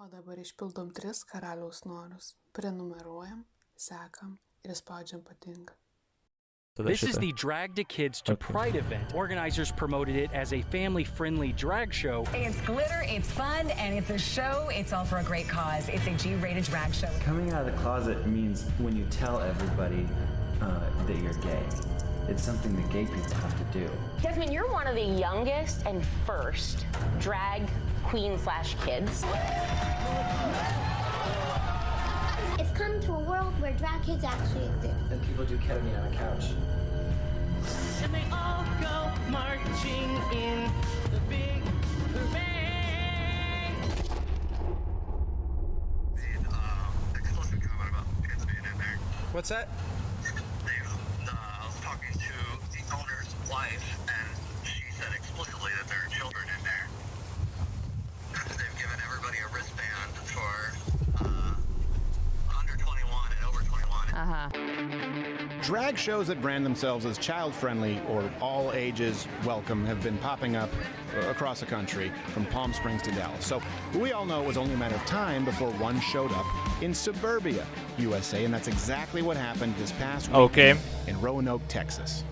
O dabar išpildom 3 karaliaus norus. Prenumeruojam, sekam ir spaudžiam patinka. This is the Drag to Kids to Pride event. Organizers promoted it as a family-friendly drag show. It's glitter, it's fun, and it's a show. It's all for a great cause. It's a G-rated drag show. Coming out of the closet means when you tell everybody that you're gay. It's something that gay people have to do. Jasmine, you're one of the youngest and first drag queen/kids. It's come to a world where drag kids actually exist. And people do ketamine on a couch. And they all go marching in the big bang. Explicit comment about kids being in there. What's that? I was talking to the owner's wife, and she said explicitly that there are children in there. They've given everybody a wristband for under 21 and over 21. Drag shows that brand themselves as child-friendly or all-ages welcome have been popping up across the country, from Palm Springs to Dallas. So we all know it was only a matter of time before one showed up in suburbia, USA, and that's exactly what happened this past week in Roanoke, Texas.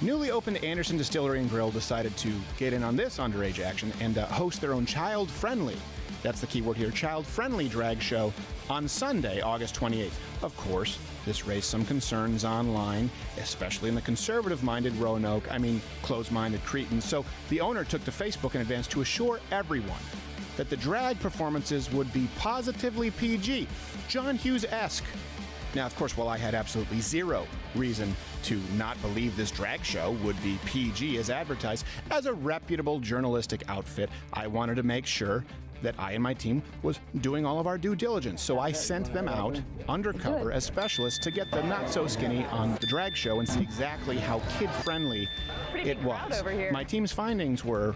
Newly opened Anderson Distillery and Grill decided to get in on this underage action and host their own child-friendly, that's the key word here, child-friendly drag show on Sunday, August 28th. Of course, this raised some concerns online, especially in the conservative-minded Roanoke, closed-minded Cretans. So the owner took to Facebook in advance to assure everyone that the drag performances would be positively PG, John Hughes-esque. Now, of course, while I had absolutely zero reason to not believe this drag show would be PG as advertised, as a reputable journalistic outfit, I wanted to make sure that I and my team was doing all of our due diligence. So I sent them out undercover as specialists to get the not-so-skinny on the drag show and see exactly how kid-friendly it was. My team's findings were,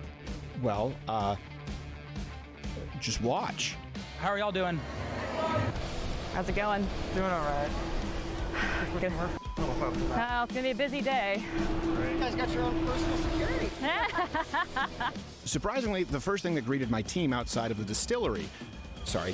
just watch. How are y'all doing? How's it going? Doing all right. Good. Well, it's gonna be a busy day. You guys got your own personal security. Surprisingly, the first thing that greeted my team outside of the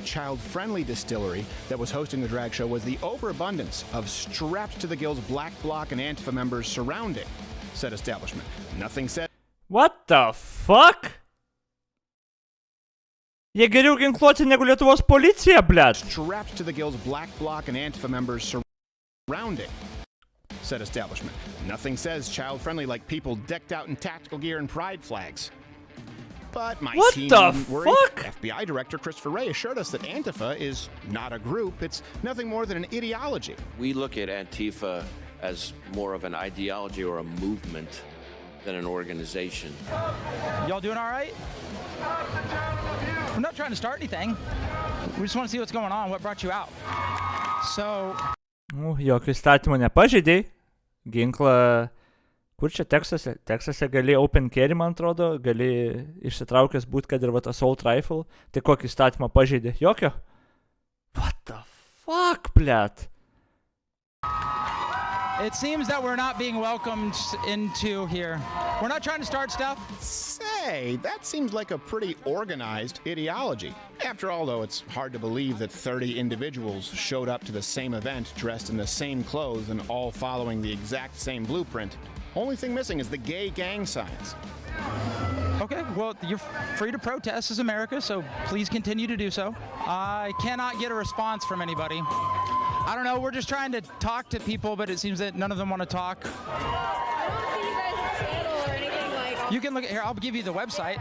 child-friendly distillery that was hosting the drag show was the overabundance of strapped-to-the-gills Black Bloc and Antifa members surrounding said establishment. Nothing said. What the fuck? Jie geriau ginkluoti negu Lietuvos policija, blėt. Strapped to the gills Black Bloc and Antifa members surrounding said establishment. Nothing says child-friendly like people decked out in tactical gear and pride flags. But my team didn't worry. FBI Director Christopher Wray assured us that Antifa is not a group. It's nothing more than an ideology. We look at Antifa as more of an ideology or a movement than an organization. Y'all doing all right? I'm not trying to start anything. We just want to see what's going on, what brought you out. So... Jokio įstatymo nepažeidei. Ginklą... Kur čia Teksase? Teksase gali open carry, man atrodo. Gali išsitraukęs būt, kad ir assault rifle. Tai kokį įstatymą pažeidė? Jokio? What the fuck, blėt? It seems that we're not being welcomed into here. We're not trying to start stuff. Say, that seems like a pretty organized ideology. After all, though, it's hard to believe that 30 individuals showed up to the same event dressed in the same clothes and all following the exact same blueprint. Only thing missing is the gay gang signs. Okay, well, you're free to protest as America, so please continue to do so. I cannot get a response from anybody. I don't know, we're just trying to talk to people, but it seems that none of them want to talk. I don't see you guys' channel or anything like... You can look at here, I'll give you the website.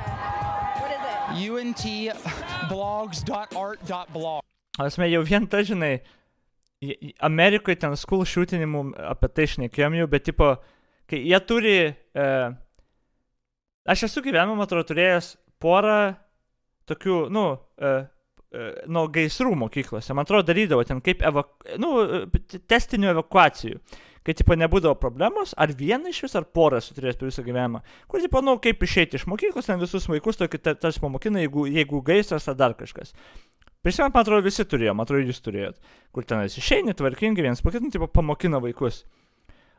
What is it? untblogs.art.blog. Asme, jau vien ta, žinai, Amerikoje ten school shootinimų apie tai šnekėjom jau, bet tipo, kai jie turi... Aš esu gyvenimą, atrodo, turėjęs porą tokių, nuo gaisrų mokyklose. Man atrodo, darydavo ten kaip testinių evakuacijų. Kai, tipo, nebūdavo problemos, ar vieną iš vis, ar porą esu turėjęs per visą gyvenimą. Kur, tipo, kaip išeiti iš mokyklos, ten visus vaikus tokį tarsi pamokina, jeigu gaisras ar dar kažkas. Prisimint, man atrodo, visi turėjo, man atrodo, jūs turėjot. Kur ten išeini, tvarkingai, vienas pakitin, tipo, pamokina vaikus.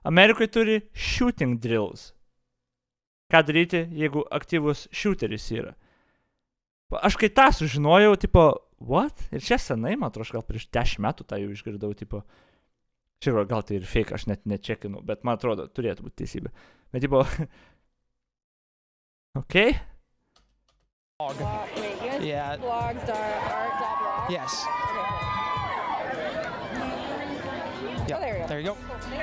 Amerikoje turi shooting drills. Ką daryti, jeigu aktyvus shooteris yra. Aš kai tą sužinojau, tipo, what? Ir čia senai, man atrodo, gal prieš 10 metų tą jau išgirdau, tipo, čia gal tai ir fake, aš net nečekinu, bet man atrodo, turėtų būti teisybė. Bet, tipo, okay? Yeah. Blogs.art.blog? Yes. Oh, there you go. There you go.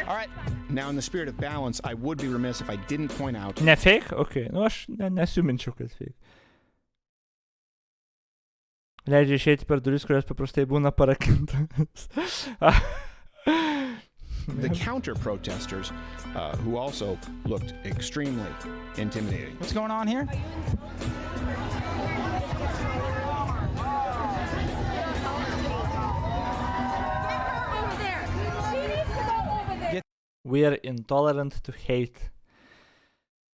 All right. Now, in the spirit of balance, I would be remiss if I didn't point out... Ne fake? Okay. Nu, aš nesiuminčiau, kad fake. Leidžia išeiti per duris, kurios paprastai būna parakintas. The counter-protesters, who also looked extremely intimidating. What's going on here? We are intolerant to hate.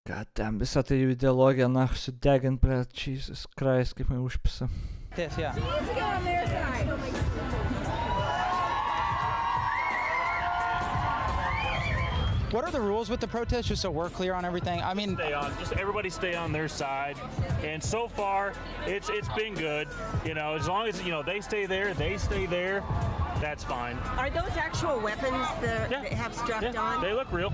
God damn, visą tai jų ideologiją, sudegint prie Jesus Christ, kaip man užpisa. This, yeah. She needs to go on their side. What are the rules with the protest, just so we're clear on everything? I mean, just everybody stay on their side, and so far it's been good. You know, as long as they stay there, that's fine. Are those actual weapons that they have strapped on? They look real.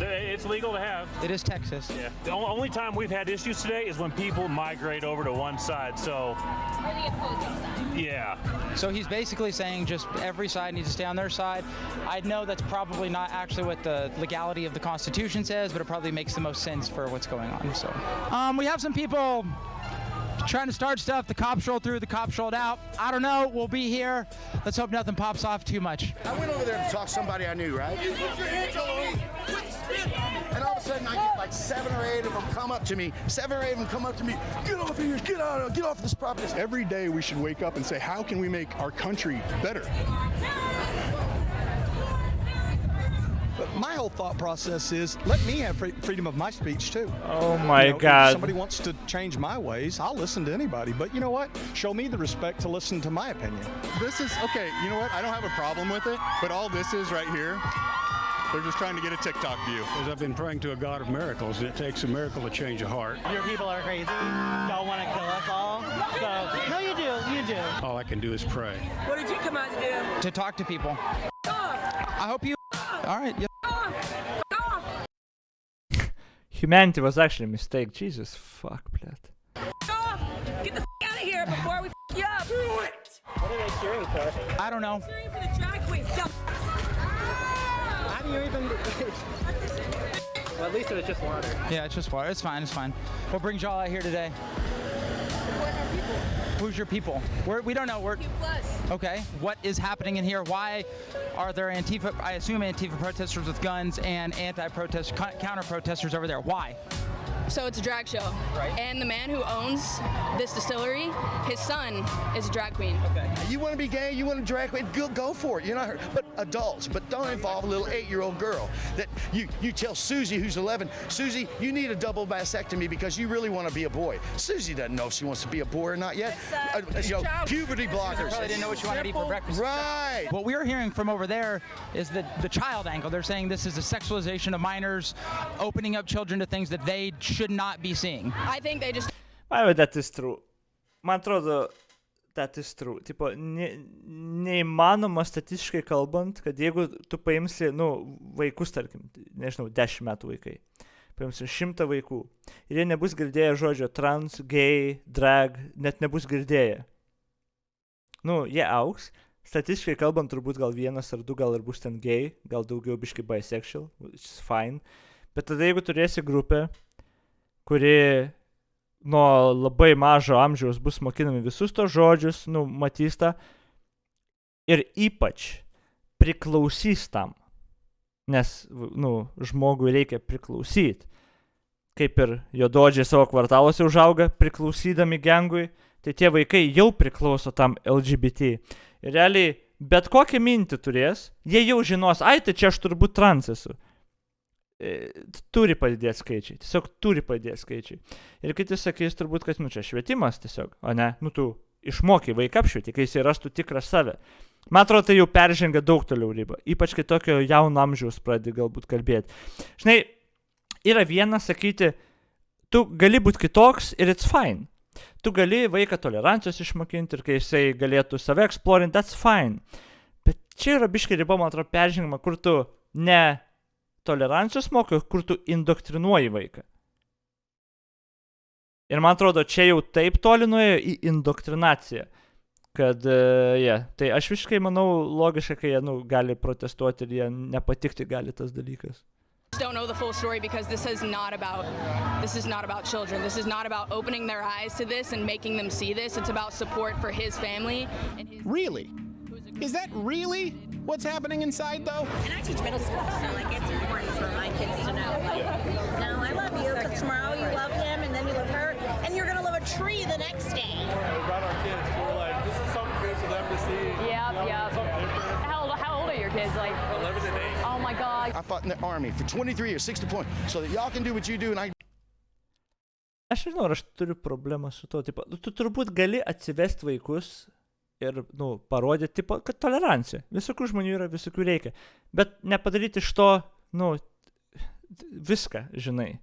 It's legal to have. It is Texas. Yeah. The only time we've had issues today is when people migrate over to one side. So. Or the opposing side. Yeah. So he's basically saying just every side needs to stay on their side. I know that's probably not actually what the legality of the Constitution says, but it probably makes the most sense for what's going on. So, we have some people trying to start stuff. The cops rolled through, the cops rolled out. I don't know. We'll be here. Let's hope nothing pops off too much. I went over there to talk to somebody I knew, right? And all of a sudden I get like 7 or 8 of them come up to me. 7 or 8 of them come up to me. Get off here, get out, get off this property. Every day we should wake up and say, how can we make our country better? But my whole thought process is, let me have freedom of my speech too. Oh my God. If somebody wants to change my ways, I'll listen to anybody. But you know what? Show me the respect to listen to my opinion. This is, okay, you know what? I don't have a problem with it, but all this is right here, they're just trying to get a TikTok view. Because I've been praying to a God of miracles, and it takes a miracle to change a heart. Your people are crazy. Y'all want to kill us all. So, no, you do. All I can do is pray. What did you come out to do? To talk to people. I hope you... All right. Yeah. Humanity was actually a mistake. Jesus, fuck, blad. Get the out of here before we you up. Do it. What are they cheering for? I don't know. Cheering for the drag queens. How do you even... Well, at least it was just water. Yeah, it's just water. It's fine. What brings y'all out here today? Who's your people? We don't know. Okay. What is happening in here? Why are there I assume Antifa protesters with guns and counter-protesters over there? Why? So it's a drag show. Right. And the man who owns this distillery, his son is a drag queen. Okay. You want to be gay, you want to drag queen, go for it. You're not hurt. But adults, but don't involve a little 8-year-old girl. That you tell Susie, who's 11, Susie, you need a double mastectomy because you really want to be a boy. Susie doesn't know if she wants to be a boy or not yet. Puberty blockers. Probably didn't know what you wanted to eat for breakfast. Right. What we are hearing from over there is the child angle. They're saying this is a sexualization of minors, opening up children to things that they should not be seeing. I think they just... That is true. Man atrodo, that is true. Tipo, neįmanoma statistiškai kalbant, kad jeigu tu paimsi, vaikus, tarkim, nežinau, 10 metų vaikai, paimsi 100 vaikų, ir jie nebus girdėję žodžio trans, gay, drag, net nebus girdėję. Jie augs, statistiškai kalbant, turbūt gal 1 ar 2, gal ir bus ten gay, gal daugiau biški bisexual, which is fine. Bet tada jeigu turėsi grupę, kuri nuo labai mažo amžiaus bus mokinami visus tos žodžius, matys tą, ir ypač priklausys tam, nes, žmogui reikia priklausyti, kaip ir juododžiai savo kvartaluose užauga priklausydami gengui, tai tie vaikai jau priklauso tam LGBT. Ir realiai, bet kokią mintį turės, jie jau žinos, tai čia aš turbūt trans esu. Turi padidėti skaičiai, tiesiog turi padidėti skaičiai. Ir kiti sakys turbūt, kad čia švietimas tiesiog, o ne, tu išmokai vaiką apšvieti, kai jis rastų tikrą save. Man atrodo, tai jau peržengia daug toliau ribą, ypač kai tokio jauno amžiaus pradedi galbūt kalbėti. Žinai, yra viena sakyti, tu gali būti kitoks ir it's fine. Tu gali vaiką tolerancijos išmokinti ir kai jisai galėtų save exploring, that's fine. Bet čia yra biškai riba, man atrodo, peržengima, kur tu ne tolerancijos mokai, kur tu indoktrinuoji vaiką. Ir man atrodo, čia jau taip toli nuėjo į indoktrinaciją, kad, tai aš visiškai manau logiškai, kai jie, gali protestuoti ir jie nepatikti gali tas dalykas. Don't know the full story because this is not about children. This is not about opening their eyes to this and making them see this. It's about support for his family. Really? Is that really what's happening inside, though? And I teach middle school, so it's important for my kids to know. No, I love you, because tomorrow you love him, and then you love her, and you're gonna love a tree the next day. We brought our kids. We're like, this is something good for them to see. Yep. How old are your kids? Like 11 and 8. Oh my God. I fought in the army for 23 years, 6 deployments, so that y'all can do what you do and I. Aš nežinau, ar aš turiu problemą su to, tipo, tu turbūt gali atsivesti vaikus ir, parodyti, tipo, kad tolerancija. Visokių žmonių yra, visokių reikia. Bet nepadaryti iš to, viską, žinai.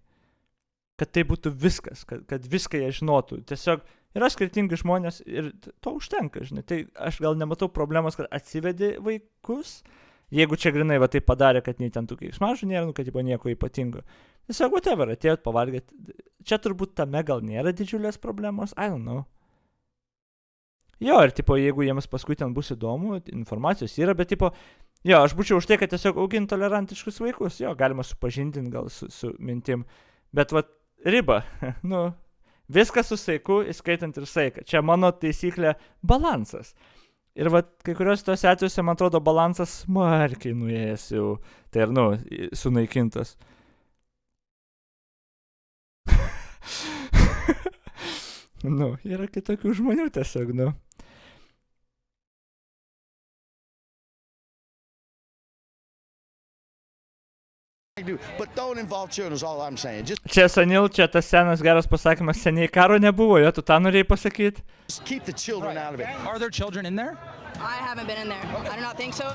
Kad tai būtų viskas, kad viską jie žinotų. Tiesiog yra skirtingi žmonės ir to užtenka, žinai. Tai aš gal nematau problemos, kad atsivedi vaikus, jeigu čia grinai va tai padarė, kad nei ten tų keiksmažų nėra, kad tipo nieko ypatingo. Tiesiog whatever, atėjot pavalgėt. Čia turbūt tame gal nėra didžiulės problemos, I don't know. Jo, ir tipo, jeigu jiems paskui ten bus įdomu, informacijos yra, bet tipo, jo, aš būčiau už tai, kad tiesiog augint tolerantiškus vaikus. Jo, galima supažindinti gal su mintim. Bet va, riba, viskas su saiku, įskaitant ir saiką. Čia mano taisyklė balansas. Ir va, kai kurios tos atvejuose, man atrodo, balansas smarkiai nuėjęs jau. Tai ir, sunaikintas. Yra kitokių žmonių tiesiog, But don't involve children is all I'm saying. Čia Sanil, čia tas senas geras pasakymas, seniai karo nebuvo, jo, tu tą norėjai pasakyti? Keep the children out of it. Are there children in there? I haven't been in there. I do not think so.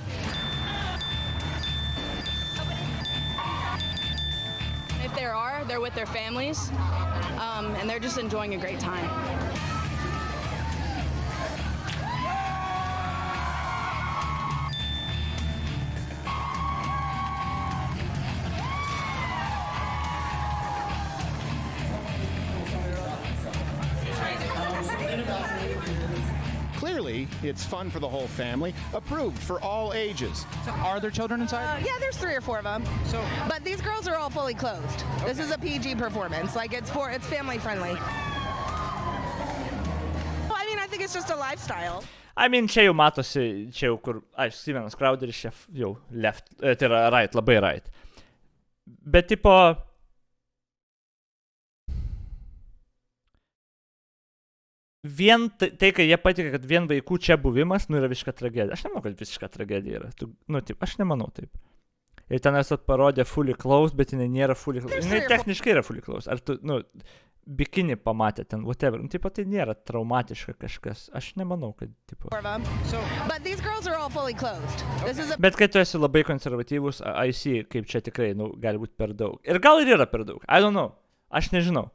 If there are, they're with their families, and they're just enjoying a great time. Clearly, it's fun for the whole family, approved for all ages. Are there children inside? Yeah, there's 3 or 4 of them. But these girls are all fully clothed. Okay. This is a PG performance. Like it's family friendly. Well, I mean, I think it's just a lifestyle. I mean, čia jau matosi, čia jau kur, Stevenas Crowderis čia jau left, tai yra right, labai right. Bet tipo, vien tai, kai jie patikė, kad vien vaikų čia buvimas, yra visiška tragedija. Aš nemanau, kad visiška tragedija yra. Aš nemanau taip. Ir ten esat parodė fully clothed, bet jinai nėra fully clothed. Jinai techniškai yra fully clothed. Ar tu, bikini pamatė ten, whatever. Taip pat tai nėra traumatiška kažkas. Aš nemanau, kad, tipo. But these girls are all fully clothed. Bet kai tu esi labai konservatyvus, I see, kaip čia tikrai, gali būti per daug. Ir gal ir yra per daug. I don't know. Aš nežinau.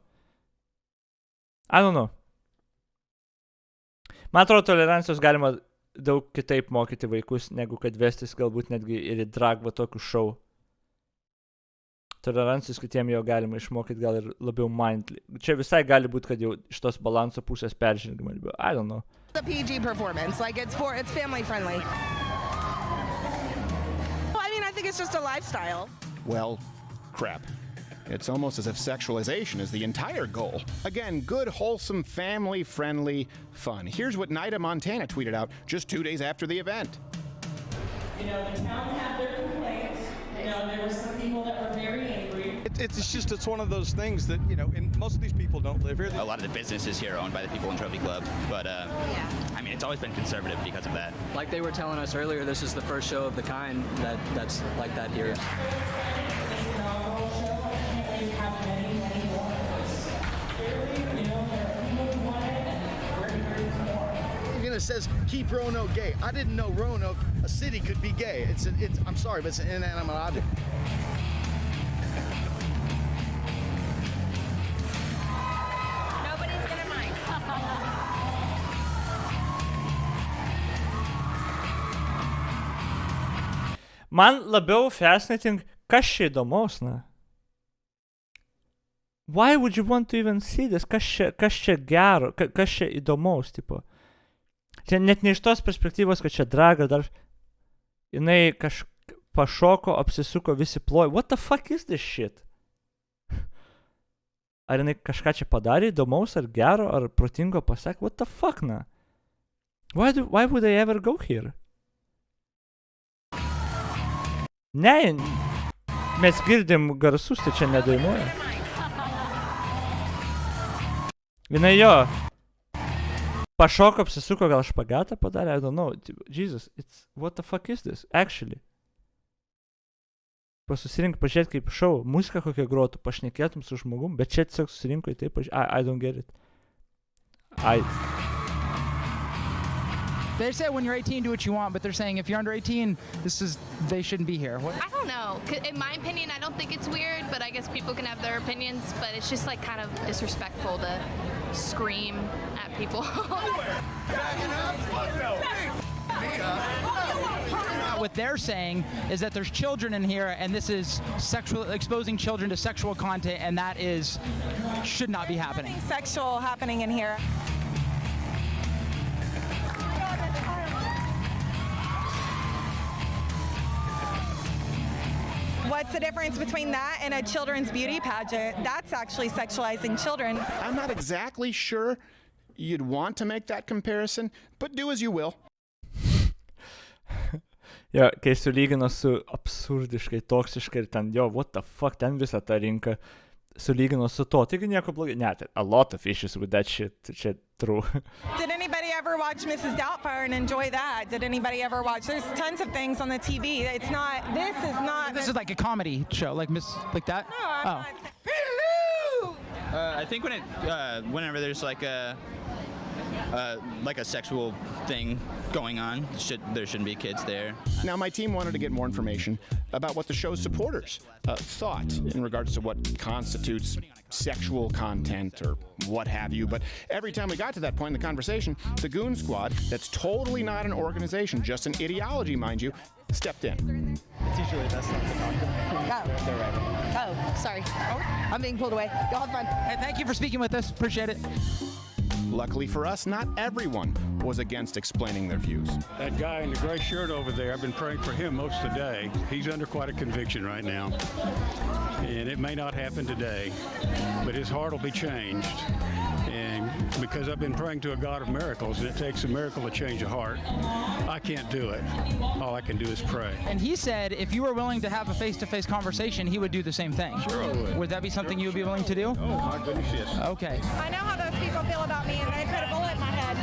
I don't know. Man atrodo, tolerancijos galima daug kitaip mokyti vaikus, negu kad vestis galbūt netgi ir į drag va tokių šou. Tolerancijos kitiem jo galima išmokyti gal ir labiau mindly. Čia visai gali būti, kad jau iš tos balanso pusės peržengimai. I don't know. It's a PG performance. Like it's family friendly. Well, I mean, I think it's just a lifestyle. Well, crap. It's almost as if sexualization is the entire goal. Again, good, wholesome, family-friendly fun. Here's what Nida Montana tweeted out just 2 days after the event. The town had their complaints. There were some people that were very angry. It's one of those things that, and most of these people don't live here. A lot of the businesses here are owned by the people in Trophy Club, but I mean, it's always been conservative because of that. Like they were telling us earlier, this is the first show of the kind that's like that here. It says keep Roanoke gay. I didn't know Roanoke, a city, could be gay. I'm sorry, but it's an inanimate object. Nobody's gonna mind. Man labiau fascinating, kas čia įdomaus, na. Why would you want to even see this? Kas čia gero, kas čia įdomaus, tipo. Čia net ne iš tos perspektyvos, kad čia draga, dar jinai pašoko, apsisuko, visi plojo. What the fuck is this shit? Ar jinai kažką čia padarė įdomaus, ar gero, ar protingo pasakė? What the fuck, na? Why would they ever go here? Ne, mes girdim garsus, tai čia nedainuoja. Jinai jo pašoko, apsisuko, gal špagatą padarė, I don't know. Jesus, what the fuck is this, actually? Susirink pažiūrėt kaip šou, muziką kokią grotų, pašnekėtum su žmogum, bet čia tiesiog susirinko į tai I don't get it. They say when you're 18, do what you want, but they're saying if you're under 18, they shouldn't be here. What? I don't know. In my opinion, I don't think it's weird, but I guess people can have their opinions, but it's just like kind of disrespectful to scream at people. What they're saying is that there's children in here, and this is exposing children to sexual content, and that should not be happening. Nothing sexual happening in here. What's the difference between that and a children's beauty pageant? That's actually sexualizing children. I'm not exactly sure you'd want to make that comparison, but do as you will. Jo, kai sulygino su absurdiškai, toksiškai ir ten, what the fuck, ten visą tą rinką sulygino su to, taigi nieko blogai. Ne, a lot of issues with that shit, čia true. Did anybody ever watch Mrs. Doubtfire and enjoy that? Did anybody ever watch? There's tons of things on the TV. It's not, this is like a comedy show, like that? No, I'm not. I think whenever there's like a sexual thing going on, there shouldn't be kids there. Now, my team wanted to get more information about what the show's supporters thought in regards to what constitutes sexual content or what have you. But every time we got to that point in the conversation, the Goon Squad, that's totally not an organization, just an ideology, mind you, stepped in. Oh, sorry. I'm being pulled away. Y'all have fun. Hey, thank you for speaking with us. Appreciate it. Luckily for us, not everyone was against explaining their views. That guy in the gray shirt over there, I've been praying for him most of the day. He's under quite a conviction right now. And it may not happen today, but his heart will be changed. And because I've been praying to a God of miracles, and it takes a miracle to change a heart, I can't do it. All I can do is pray. And he said if you were willing to have a face-to-face conversation, he would do the same thing. Sure I would. Would that be something you would be willing to do? Oh, my goodness, yes. Okay. I know how those people feel about me, and they put a bullet in my head.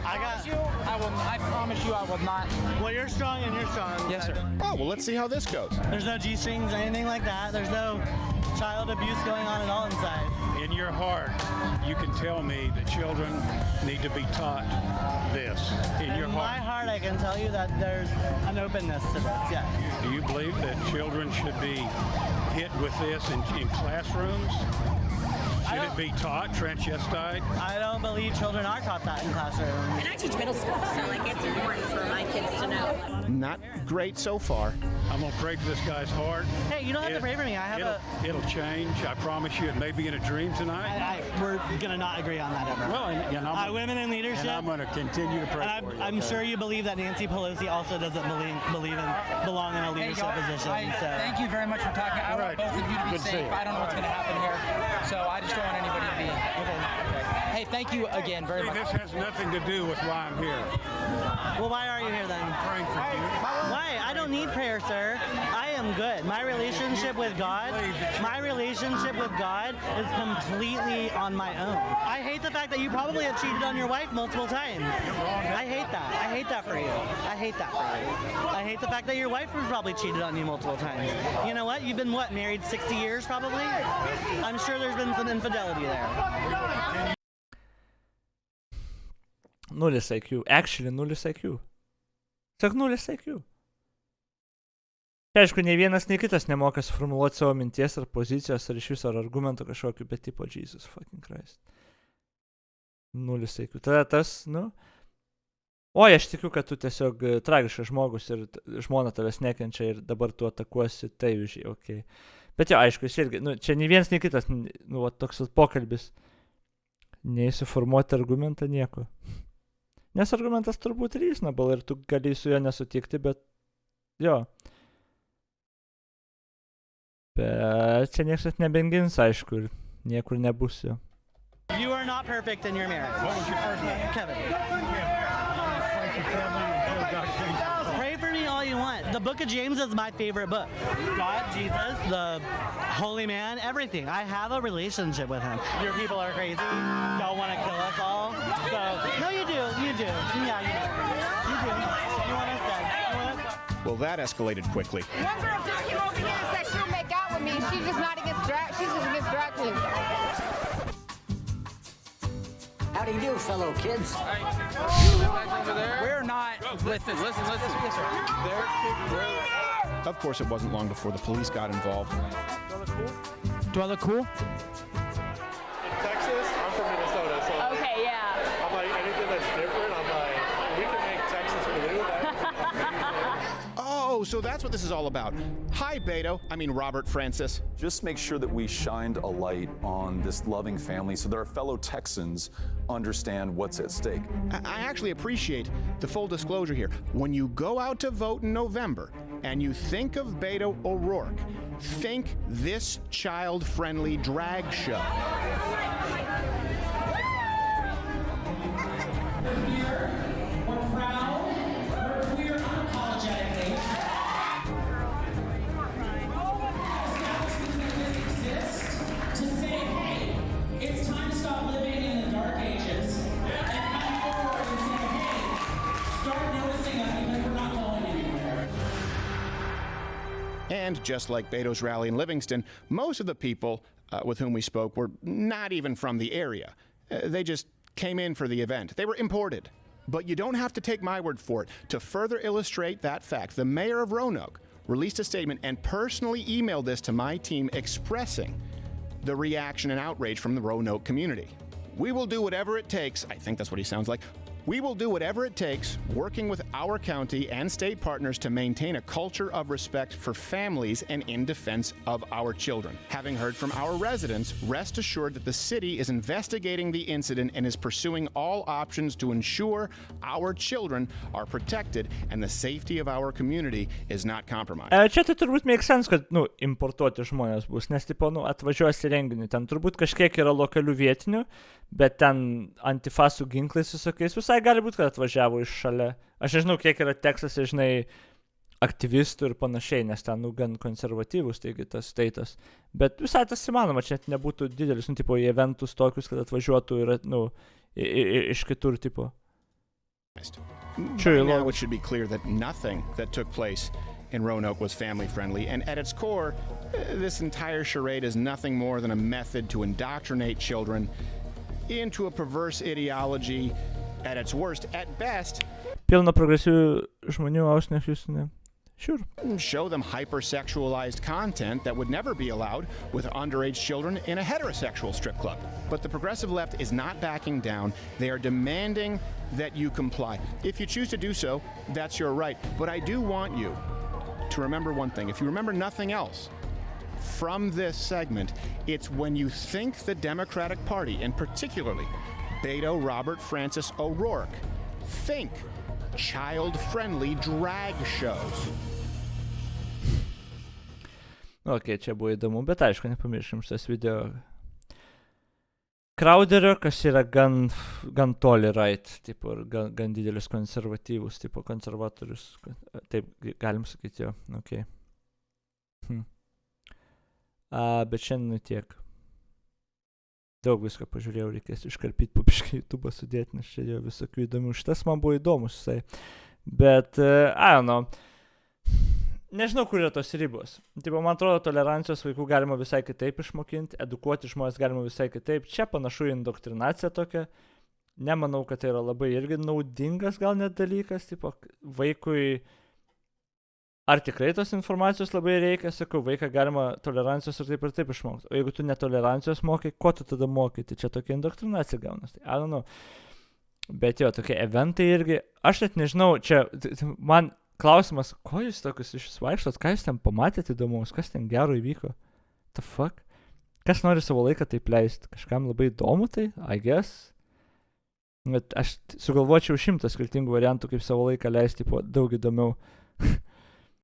I promise you I will not. Well, you're strong and you're strong. Yes, sir. Oh, well, let's see how this goes. There's no G-strings or anything like that. There's no child abuse going on at all inside. In your heart, you can tell me that children need to be taught this. In your my heart, I can tell you that there's an openness to this, yes. Do you believe that children should be hit with this in classrooms? Should it be taught, transvestite? I don't believe children are taught that in classrooms. And I teach middle school, so it's important for my kids to know. Not great so far. I'm going to pray for this guy's heart. Hey, you don't have to pray for me. It'll change. I promise you. It may be in a dream tonight. We're going to not agree on that ever. Well, women in leadership. And I'm going to continue to pray for you. I'm sure you believe that Nancy Pelosi also doesn't belong in a leadership position. Thank you very much for talking. I want both of you to be safe. I don't know what's going to happen here, so I just don't want anybody to be. Okay. Hey, thank you again very much. This has nothing to do with why I'm here. Well, why are you here then? I'm praying for you. Why? I don't need prayer, sir. I am good. My relationship with God is completely on my own. I hate the fact that you probably have cheated on your wife multiple times. I hate that. I hate that for you. I hate the fact that your wife probably cheated on you multiple times. You know what? You've been, married 60 years probably? I'm sure there's been some infidelity there. Nulis IQ. Actually, nulis IQ. Sak nulis IQ. Aišku, nei vienas, nei kitas nemoka suformuluoti savo minties ar pozicijos ar iš viso ar argumento kažkokiu, bet tipo Jesus fucking Christ. Nulis IQ. Tada tas, Oi, aš tikiu, kad tu tiesiog tragiškas žmogus ir žmona tavęs nekenčia ir dabar tu atakuosi tai už jį, okei. Bet jo, aišku, jis irgi, čia nei vienas, nei kitas, toks pokalbis. Nei suformuoti argumentą nieko. Nes argumentas turbūt reasonable ir tu gali su juo nesutikti, bet jo. Bet čia niekas nebengins, aišku, ir niekur nebus jo. You are not perfect in your marriage. What was your first name? Kevin. Pray for me all you want. The book of James is my favorite book. God, Jesus, the holy man, everything. I have a relationship with him. Your people are crazy. Y'all want to kill us all. So, no, you do. You do. Yeah, you do. You do. You want us dead. You want us dead. Well, that escalated quickly. One girl just came over here and said she'll make out with me. She's just not against drag. She's just against drag queens. How do you do, fellow kids? We're not. Listen. Of course, it wasn't long before the police got involved. Do I look cool? In Texas, I'm from Minnesota, so Okay, yeah. I'm like, anything that's different, I'm like, we can make Texas blue. Oh, so that's what this is all about. Hi, Robert Francis. Just make sure that we shined a light on this loving family so that our fellow Texans understand what's at stake. I actually appreciate the full disclosure here. When you go out to vote in November and you think of Beto O'Rourke, think this child-friendly drag show. We're proud. We're queer unapologetically. To say, hey, it's time to stop living in the dark ages and come forward and say, hey, start noticing us because we're not going anywhere. And just like Beto's rally in Livingston, most of the people with whom we spoke were not even from the area. They just came in for the event. They were imported. But you don't have to take my word for it. To further illustrate that fact, the mayor of Roanoke released a statement and personally emailed this to my team expressing the reaction and outrage from the Roanoke community. We will do whatever it takes, I think that's what he sounds like, we will do whatever it takes, working with our county and state partners to maintain a culture of respect for families and in defense of our children. Having heard from our residents, rest assured that the city is investigating the incident and is pursuing all options to ensure our children are protected and the safety of our community is not compromised. Čia tai turbūt make sense, kad, importuoti žmonės bus, nes, atvažiuos į renginį, ten turbūt kažkiek yra lokalių vietinių, bet ten antifasų ginklais visokiais visai gali būti, kad atvažiavo iš šalia. Aš nežinau, kiek yra Teksase, aktyvistų ir panašiai, nes ten, gan konservatyvus, taigi tas steitas. Bet visai tas įmanoma, čia nebūtų didelis, į eventus tokius, kad atvažiuotų ir, iš kitur, By now it should be clear that nothing that took place in Roanoke was family-friendly, and at its core, this entire charade is nothing more than a method to indoctrinate children into a perverse ideology at its worst. At best, pilna progresyvių žmonių ausnės Houstone. Sure. Show them hypersexualized content that would never be allowed with underage children in a heterosexual strip club. But the progressive left is not backing down. They are demanding that you comply. If you choose to do so, that's your right. But I do want you to remember one thing. If you remember nothing else from this segment, it's when you think the Democratic Party, and particularly Beto Robert Francis O'Rourke, think child-friendly drag shows. Ok, čia buvo įdomu, bet aišku, nepamiršim šitas video Crowderio, kas yra gan toli right, ir gan didelis konservatyvus, konservatorius, taip galim sakyti jo, ok. Bet šiandien tiek. Daug viską pažiūrėjau, reikės iškarpyti papiškai YouTube'ą sudėti, nes čia jau visokių įdomių. Šitas man buvo įdomus visai. Bet, I don't know. Nežinau, kur yra tos ribos. Man atrodo, tolerancijos vaikų galima visai kitaip išmokinti, edukuoti žmonės galima visai kitaip. Čia panašu į indoktrinaciją tokia. Nemanau, kad tai yra labai irgi naudingas gal net dalykas. Vaikui, ar tikrai tos informacijos labai reikia, sakau, vaiką galima tolerancijos ir taip išmokti. O jeigu tu netolerancijos mokai, ko tu tada mokai? Tai čia tokia indoktrinacija gaunas. I don't know. Bet jo, tokie eventai irgi, aš net nežinau, čia man klausimas, ko jūs tokius iš vaikštot, ką jūs ten pamatėte įdomus, kas ten gero įvyko, the fuck, kas nori savo laiką taip leisti, kažkam labai įdomu tai, I guess, bet aš sugalvočiau 100 skirtingų variantų, kaip savo laiką leisti, daug įdomiau.